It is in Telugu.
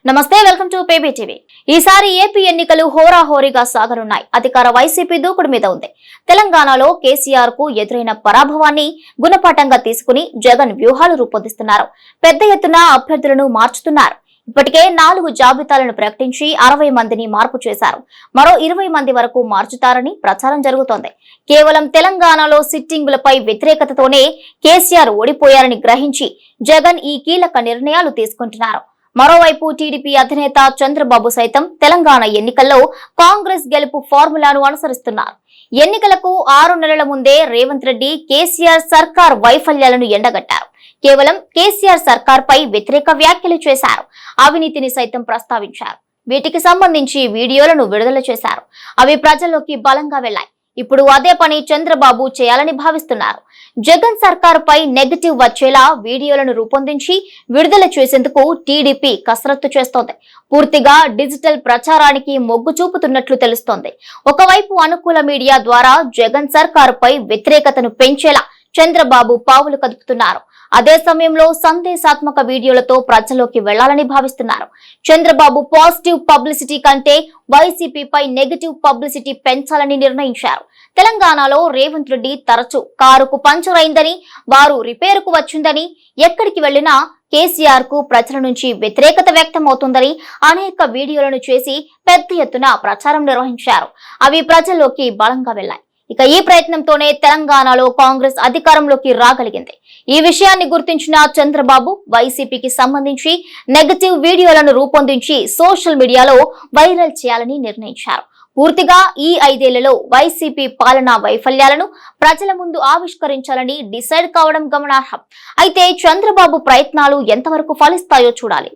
నమస్తే, వెల్కమ్ టు పేబీ టీవీ. ఈసారి ఏపీ ఎన్నికలు హోరాహోరీగా సాగనున్నాయి. అధికార వైసీపీ దూకుడు మీద ఉంది. తెలంగాణలో కేసీఆర్ కు ఎదురైన పరాభవాన్ని గుణపాఠంగా తీసుకుని జగన్ వ్యూహాలు రూపొందిస్తున్నారు. పెద్ద ఎత్తున అభ్యర్థులను మార్చుతున్నారు. ఇప్పటికే 4 జాబితాలను ప్రకటించి 60 మందిని మార్పు చేశారు. మరో 20 మంది వరకు మార్చుతారని ప్రచారం జరుగుతోంది. కేవలం తెలంగాణలో సిట్టింగులపై వ్యతిరేకతతోనే కేసీఆర్ ఓడిపోయారని గ్రహించి జగన్ ఈ కీలక నిర్ణయాలు తీసుకుంటున్నారు. మరోవైపు టీడీపీ అధినేత చంద్రబాబు సైతం తెలంగాణ ఎన్నికల్లో కాంగ్రెస్ గెలుపు ఫార్ములాను అనుసరిస్తున్నారు. ఎన్నికలకు 6 నెలల ముందే రేవంత్ రెడ్డి కేసీఆర్ సర్కార్ వైఫల్యాలను ఎండగట్టారు. కేవలం కేసీఆర్ సర్కార్ పై వ్యతిరేక వ్యాఖ్యలు చేశారు. అవినీతిని సైతం ప్రస్తావించారు. వీటికి సంబంధించి వీడియోలను విడుదల చేశారు. అవి ప్రజల్లోకి బలంగా వెళ్లాయి. ఇప్పుడు అదే పని చంద్రబాబు చేయాలని భావిస్తున్నారు. జగన్ సర్కార్ పై నెగటివ్ వచ్చేలా వీడియోలను రూపొందించి విడుదల చేసేందుకు టీడీపీ కసరత్తు చేస్తోంది. పూర్తిగా డిజిటల్ ప్రచారానికి మొగ్గు చూపుతున్నట్లు తెలుస్తోంది. ఒకవైపు అనుకూల మీడియా ద్వారా జగన్ సర్కార్ పై వ్యతిరేకతను పెంచేలా చంద్రబాబు పావులు కదుపుతున్నారు. అదే సమయంలో సందేశాత్మక వీడియోలతో ప్రజల్లోకి వెళ్లాలని భావిస్తున్నారు. చంద్రబాబు పాజిటివ్ పబ్లిసిటీ కంటే వైసీపీపై నెగటివ్ పబ్లిసిటీ పెంచాలని నిర్ణయించారు. తెలంగాణలో రేవంత్ రెడ్డి తరచూ కారుకు పంచర్ అయిందని, వారు రిపేరుకు వచ్చిందని, ఎక్కడికి వెళ్లినా కేసీఆర్ కు ప్రజల నుంచి వ్యతిరేకత వ్యక్తమవుతుందని అనేక వీడియోలను చేసి పెద్ద ఎత్తున ప్రచారం నిర్వహించారు. అవి ప్రజల్లోకి బలంగా వెళ్లాయి. ఇక ఈ ప్రయత్నంతోనే తెలంగాణలో కాంగ్రెస్ అధికారంలోకి రాగలిగింది. ఈ విషయాన్ని గుర్తించిన చంద్రబాబు వైసీపీకి సంబంధించి నెగటివ్ వీడియోలను రూపొందించి సోషల్ మీడియాలో వైరల్ చేయాలని నిర్ణయించారు. పూర్తిగా ఈ 5 ఏళ్లలో వైసీపీ పాలనా వైఫల్యాలను ప్రజల ముందు ఆవిష్కరించాలని డిసైడ్ కావడం గమనార్హం. అయితే చంద్రబాబు ప్రయత్నాలు ఎంతవరకు ఫలిస్తాయో చూడాలి.